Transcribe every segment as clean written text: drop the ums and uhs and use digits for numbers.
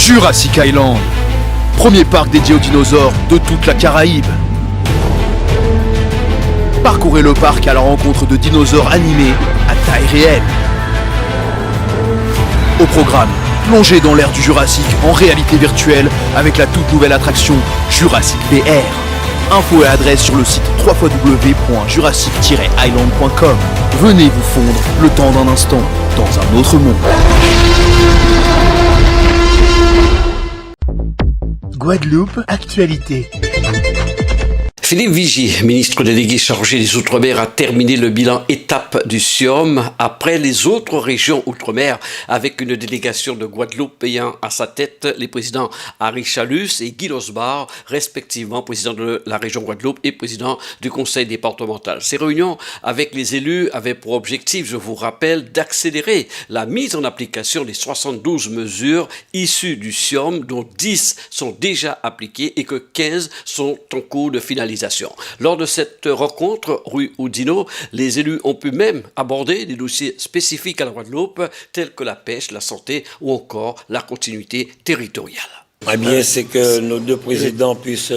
Jurassic Island, premier parc dédié aux dinosaures de toute la Caraïbe. Parcourez le parc à la rencontre de dinosaures animés à taille réelle. Au programme, plongez dans l'ère du Jurassique en réalité virtuelle avec la toute nouvelle attraction Jurassic VR. Infos et adresse sur le site www.jurassic-island.com. Venez vous fondre le temps d'un instant dans un autre monde. Guadeloupe, actualité. Philippe Vigy, ministre délégué chargé des Outre-mer, a terminé le bilan étape du SIOM après les autres régions Outre-mer avec une délégation de Guadeloupe ayant à sa tête les présidents Harry Chalus et Guy Losbar, respectivement président de la région Guadeloupe et président du conseil départemental. Ces réunions avec les élus avaient pour objectif, je vous rappelle, d'accélérer la mise en application des 72 mesures issues du SIOM, dont 10 sont déjà appliquées et que 15 sont en cours de finalisation. Lors de cette rencontre, rue Oudinot, les élus ont pu même aborder des dossiers spécifiques à la Guadeloupe, tels que la pêche, la santé ou encore la continuité territoriale. Eh bien, c'est que nos deux présidents puissent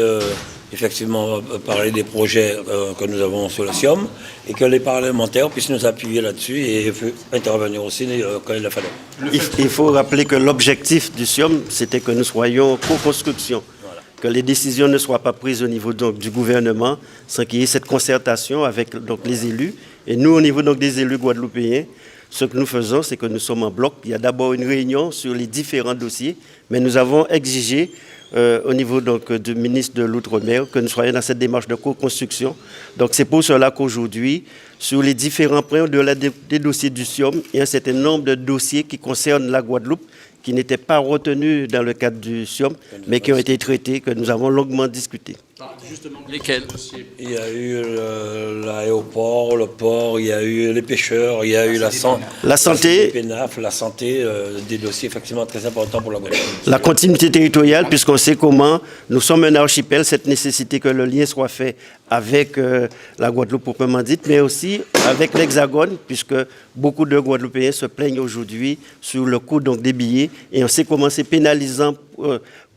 effectivement parler des projets que nous avons sur le SIOM et que les parlementaires puissent nous appuyer là-dessus et intervenir aussi quand il le fallait. Il faut rappeler que l'objectif du SIOM, c'était que nous soyons co-construction. Que les décisions ne soient pas prises au niveau du gouvernement sans qu'il y ait cette concertation avec les élus. Et nous, au niveau des élus guadeloupéens, ce que nous faisons, c'est que nous sommes en bloc. Il y a d'abord une réunion sur les différents dossiers, mais nous avons exigé au niveau du ministre de l'Outre-mer que nous soyons dans cette démarche de co-construction. Donc c'est pour cela qu'aujourd'hui, sur les différents points au-delà des dossiers du SIOM, il y a un certain nombre de dossiers qui concernent la Guadeloupe, qui n'étaient pas retenus dans le cadre du SIOM, mais qui ont été traités, que nous avons longuement discuté. Justement, lesquels? Il y a eu l'aéroport, le port, il y a eu les pêcheurs, il y a eu la santé, la santé, des dossiers effectivement très importants pour la Guadeloupe. La continuité territoriale, puisqu'on sait comment nous sommes un archipel, cette nécessité que le lien soit fait avec la Guadeloupe proprement dite, mais aussi avec l'Hexagone, puisque beaucoup de Guadeloupéens se plaignent aujourd'hui sur le coût des billets, et on sait comment c'est pénalisant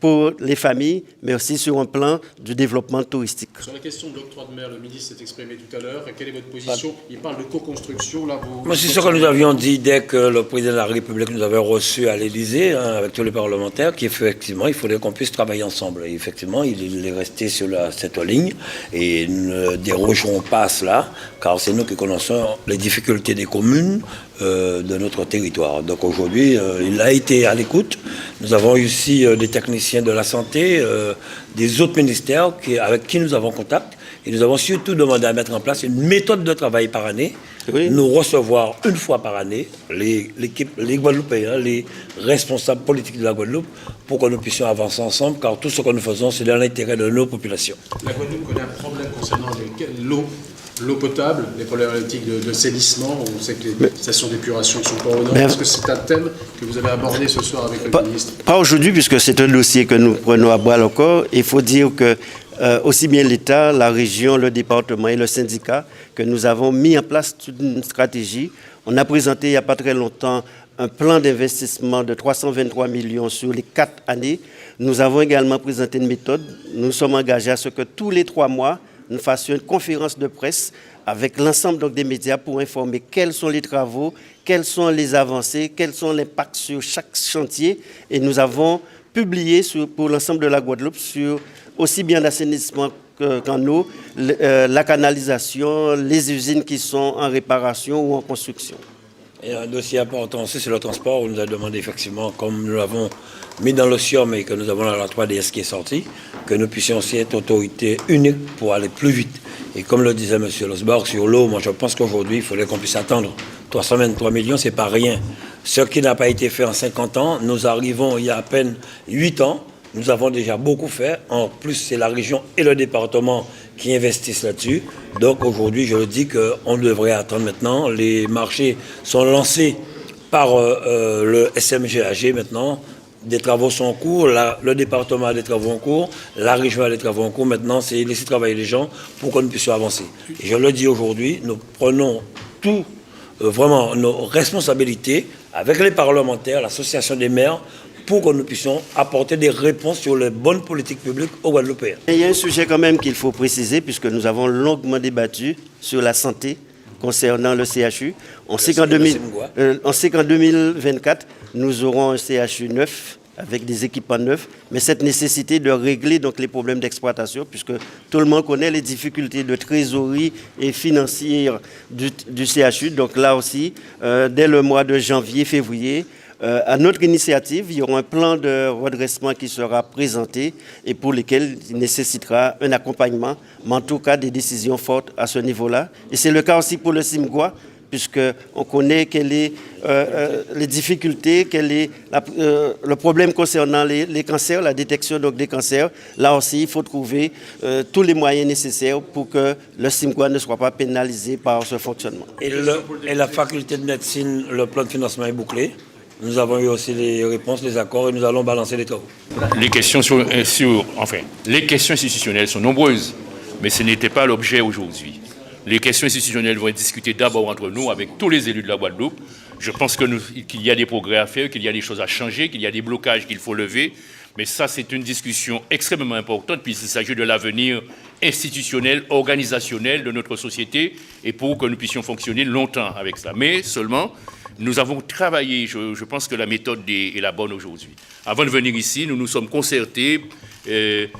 pour les familles, mais aussi sur un plan du développement touristique. Sur la question de l'octroi de mer, le ministre s'est exprimé tout à l'heure. Quelle est votre position? Il parle de co-construction. C'est ce que nous avions dit dès que le président de la République nous avait reçus à l'Élysée, avec tous les parlementaires, qu'effectivement, il faudrait qu'on puisse travailler ensemble. Et effectivement, il est resté sur cette ligne et nous ne dérogerons pas à cela, car c'est nous qui connaissons les difficultés des communes de notre territoire. Donc aujourd'hui, il a été à l'écoute. Nous avons aussi des techniciens de la santé, des autres ministères avec qui nous avons contact. Et nous avons surtout demandé à mettre en place une méthode de travail par année, nous recevoir une fois par année les Guadeloupéens, les responsables politiques de la Guadeloupe, pour que nous puissions avancer ensemble, car tout ce que nous faisons, c'est dans l'intérêt de nos populations. La Guadeloupe connaît un problème concernant l'eau potable, les problématiques de salissement. On sait que les stations d'épuration ne sont pas aux normes. Est-ce que c'est un thème que vous avez abordé ce soir avec le ministre? Pas aujourd'hui, puisque c'est un dossier que nous prenons à bras le corps. Il faut dire que aussi bien l'État, la région, le département et le syndicat, que nous avons mis en place toute une stratégie. On a présenté il n'y a pas très longtemps un plan d'investissement de 323 millions sur les 4 années. Nous avons également présenté une méthode. Nous sommes engagés à ce que tous les 3 mois, nous fassions une conférence de presse avec l'ensemble des médias pour informer quels sont les travaux, quelles sont les avancées, quels sont les impacts sur chaque chantier. Et nous avons publié pour l'ensemble de la Guadeloupe sur aussi bien l'assainissement qu'en eau, la canalisation, les usines qui sont en réparation ou en construction. Et un dossier important aussi, c'est le transport. On nous a demandé effectivement, comme nous l'avons mis dans le SIOM et que nous avons la 3DS qui est sortie, que nous puissions aussi être autorité unique pour aller plus vite. Et comme le disait M. Losbar sur l'eau, moi je pense qu'aujourd'hui, il faudrait qu'on puisse attendre 323 millions, c'est pas rien. Ce qui n'a pas été fait en 50 ans, nous arrivons il y a à peine 8 ans. Nous avons déjà beaucoup fait. En plus, c'est la région et le département qui investissent là-dessus. Donc aujourd'hui, je le dis qu'on devrait attendre maintenant. Les marchés sont lancés par le SMGAG maintenant. Des travaux sont en cours, le département a des travaux en cours, la région a des travaux en cours. Maintenant, c'est laisser travailler les gens pour que nous puissions avancer. Et je le dis aujourd'hui, nous prenons vraiment nos responsabilités avec les parlementaires, l'association des maires, pour que nous puissions apporter des réponses sur les bonnes politiques publiques aux Guadeloupéens. Il y a un sujet quand même qu'il faut préciser, puisque nous avons longuement débattu sur la santé concernant le CHU. On sait qu'en 2024, nous aurons un CHU neuf, avec des équipements neufs, mais cette nécessité de régler donc les problèmes d'exploitation, puisque tout le monde connaît les difficultés de trésorerie et financière du CHU. Donc là aussi, dès le mois de janvier, février, à notre initiative, il y aura un plan de redressement qui sera présenté et pour lequel il nécessitera un accompagnement, mais en tout cas des décisions fortes à ce niveau-là. Et c'est le cas aussi pour le CIMGUA, puisqu'on connaît quelles sont les difficultés, quel est le problème concernant les cancers, la détection donc, des cancers. Là aussi, il faut trouver tous les moyens nécessaires pour que le CIMGUA ne soit pas pénalisé par ce fonctionnement. Et la faculté de médecine, le plan de financement est bouclé. Nous avons eu aussi les réponses, les accords et nous allons balancer les travaux. Les questions les questions institutionnelles sont nombreuses, mais ce n'était pas l'objet aujourd'hui. Les questions institutionnelles vont être discutées d'abord entre nous, avec tous les élus de la Guadeloupe. Je pense qu'il y a des progrès à faire, qu'il y a des choses à changer, qu'il y a des blocages qu'il faut lever. Mais ça, c'est une discussion extrêmement importante, puisqu'il s'agit de l'avenir institutionnel, organisationnel de notre société, et pour que nous puissions fonctionner longtemps avec ça. Mais seulement, nous avons travaillé, je pense que la méthode est la bonne aujourd'hui. Avant de venir ici, nous nous sommes concertés, les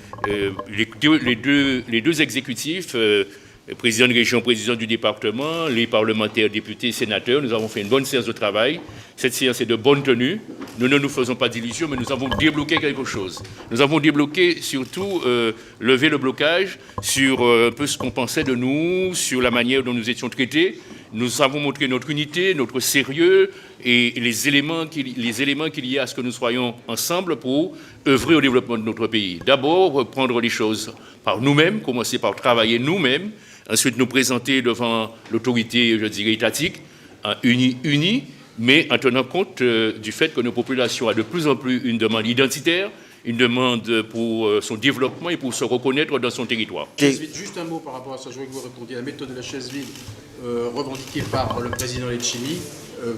deux exécutifs, président de région, président du département, les parlementaires, députés, sénateurs, nous avons fait une bonne séance de travail. Cette séance est de bonne tenue. Nous ne nous faisons pas d'illusions, mais nous avons débloqué quelque chose. Nous avons débloqué surtout, levé le blocage sur un peu ce qu'on pensait de nous, sur la manière dont nous étions traités. Nous avons montré notre unité, notre sérieux et les éléments qu'il y a à ce que nous soyons ensemble pour œuvrer au développement de notre pays. D'abord, prendre les choses par nous-mêmes, commencer par travailler nous-mêmes, ensuite nous présenter devant l'autorité, je dirais, étatique, unie, mais en tenant compte du fait que nos populations ont de plus en plus une demande identitaire, une demande pour son développement et pour se reconnaître dans son territoire. Juste un mot par rapport à ça, je voudrais que vous répondiez. La méthode de la chaise vide revendiquée par le président Letchimy,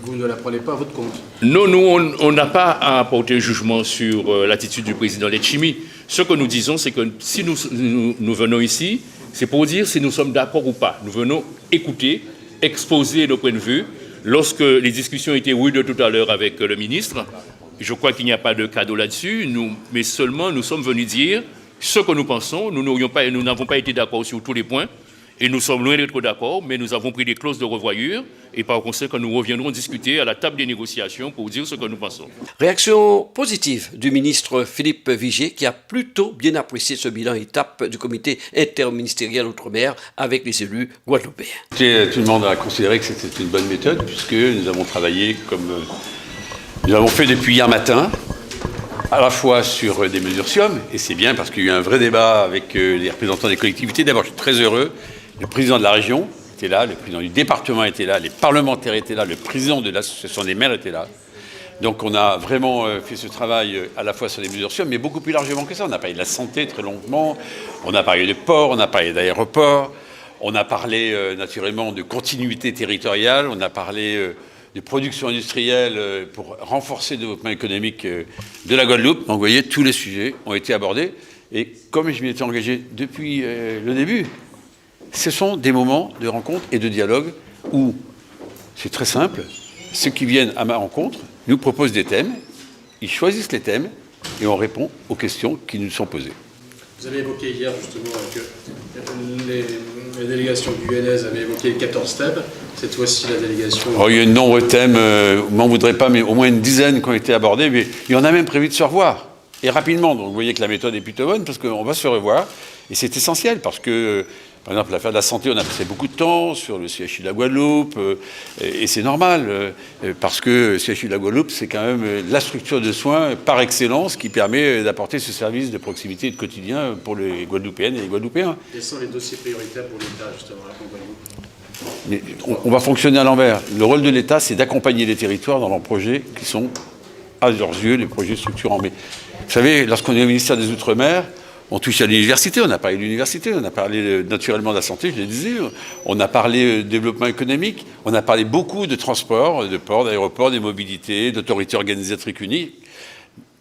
vous ne la prenez pas à votre compte? Non, nous, on n'a pas à apporter un jugement sur l'attitude du président Letchimy. Ce que nous disons, c'est que si nous venons ici, c'est pour dire si nous sommes d'accord ou pas. Nous venons écouter, exposer nos points de vue. Lorsque les discussions étaient rudes tout à l'heure avec le ministre, je crois qu'il n'y a pas de cadeau là-dessus, mais seulement nous sommes venus dire ce que nous pensons. Nous n'avons pas été d'accord sur tous les points et nous sommes loin d'être d'accord, mais nous avons pris des clauses de revoyure et par conséquent nous reviendrons discuter à la table des négociations pour dire ce que nous pensons. Réaction positive du ministre Philippe Vigier qui a plutôt bien apprécié ce bilan étape du comité interministériel Outre-mer avec les élus guadeloupéens. Tout le monde a considéré que c'était une bonne méthode puisque nous avons travaillé comme nous l'avons fait depuis hier matin, à la fois sur des mesures SIOM, et c'est bien parce qu'il y a eu un vrai débat avec les représentants des collectivités. D'abord, je suis très heureux, le président de la région était là, le président du département était là, les parlementaires étaient là, le président de l'association des maires était là. Donc on a vraiment fait ce travail à la fois sur les mesures SIOM, mais beaucoup plus largement que ça. On a parlé de la santé très longuement, on a parlé de ports, on a parlé d'aéroports, on a parlé naturellement de continuité territoriale, on a parlé de production industrielle pour renforcer le développement économique de la Guadeloupe. Donc vous voyez, tous les sujets ont été abordés. Et comme je m'y étais engagé depuis le début, ce sont des moments de rencontre et de dialogue où c'est très simple. Ceux qui viennent à ma rencontre nous proposent des thèmes, ils choisissent les thèmes et on répond aux questions qui nous sont posées. Vous avez évoqué hier justement que la délégation du UNES avait évoqué 14 thèmes. Cette fois-ci, la délégation... Oh, il y a de nombreux thèmes, je m'en voudrais pas, mais au moins une dizaine qui ont été abordés. Mais il y en a même prévu de se revoir, et rapidement. Donc vous voyez que la méthode est plutôt bonne, parce qu'on va se revoir. Et c'est essentiel, parce que, par exemple, l'affaire de la santé, on a passé beaucoup de temps sur le CHU de la Guadeloupe, et c'est normal, parce que le CHU de la Guadeloupe, c'est quand même la structure de soins par excellence qui permet d'apporter ce service de proximité et de quotidien pour les Guadeloupéennes et les Guadeloupéens. Quels sont les dossiers prioritaires pour l'État, justement, à la Guadeloupe? Mais on va fonctionner à l'envers. Le rôle de l'État, c'est d'accompagner les territoires dans leurs projets qui sont, à leurs yeux, les projets structurants. Mais vous savez, lorsqu'on est au ministère des Outre-mer, on touche à l'université, on a parlé de l'université, on a parlé naturellement de la santé, je l'ai dit, on a parlé de développement économique, on a parlé beaucoup de transport, de ports, d'aéroports, des mobilités, d'autorités organisatrices unies.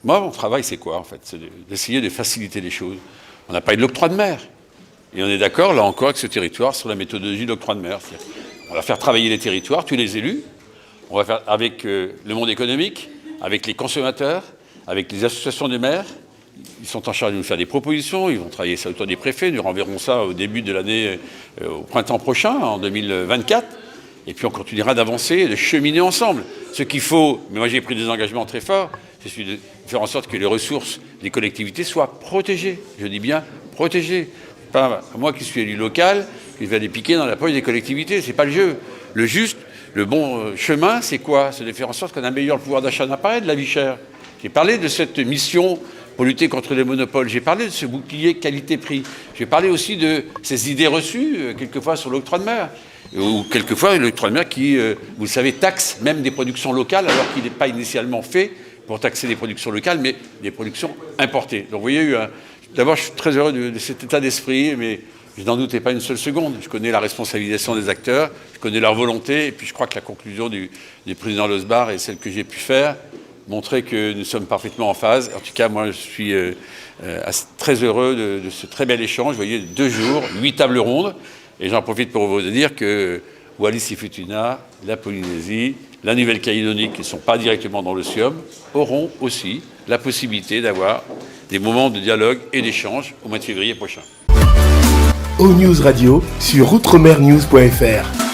Moi, mon travail, c'est quoi, en fait? C'est d'essayer de faciliter les choses. On n'a pas eu de l'octroi de mer. Et on est d'accord, là encore, avec ce territoire, sur la méthodologie de l'octroi de mer. On va faire travailler les territoires, tous les élus. On va faire avec le monde économique, avec les consommateurs, avec les associations de maires. Ils sont en charge de nous faire des propositions, ils vont travailler ça autour des préfets. Nous renverrons ça au début de l'année, au printemps prochain, en 2024. Et puis on continuera d'avancer et de cheminer ensemble. Ce qu'il faut, mais moi j'ai pris des engagements très forts, c'est de faire en sorte que les ressources des collectivités soient protégées. Je dis bien protégées. Pas moi qui suis élu local, qui vais aller piquer dans la poche des collectivités, c'est pas le jeu. Le bon chemin, c'est quoi? C'est de faire en sorte qu'on améliore le pouvoir d'achat d'appareil de la vie chère. J'ai parlé de cette mission pour lutter contre les monopoles. J'ai parlé de ce bouclier qualité-prix. J'ai parlé aussi de ces idées reçues, quelquefois sur l'octroi de mer. Ou quelquefois l'octroi de mer qui, vous le savez, taxe même des productions locales, alors qu'il n'est pas initialement fait pour taxer des productions locales, mais des productions importées. Donc vous voyez, d'abord je suis très heureux de cet état d'esprit, mais je n'en doutais pas une seule seconde. Je connais la responsabilisation des acteurs, je connais leur volonté, et puis je crois que la conclusion du président Losbar et celle que j'ai pu faire montrer que nous sommes parfaitement en phase. En tout cas, moi, je suis très heureux de ce très bel échange. Vous voyez, 2 jours, 8 tables rondes. Et j'en profite pour vous dire que Wallis et Futuna, la Polynésie, la Nouvelle-Calédonie, qui ne sont pas directement dans le SIOM, auront aussi la possibilité d'avoir des moments de dialogue et d'échange au mois de février prochain. O-News Radio sur outremernews.fr.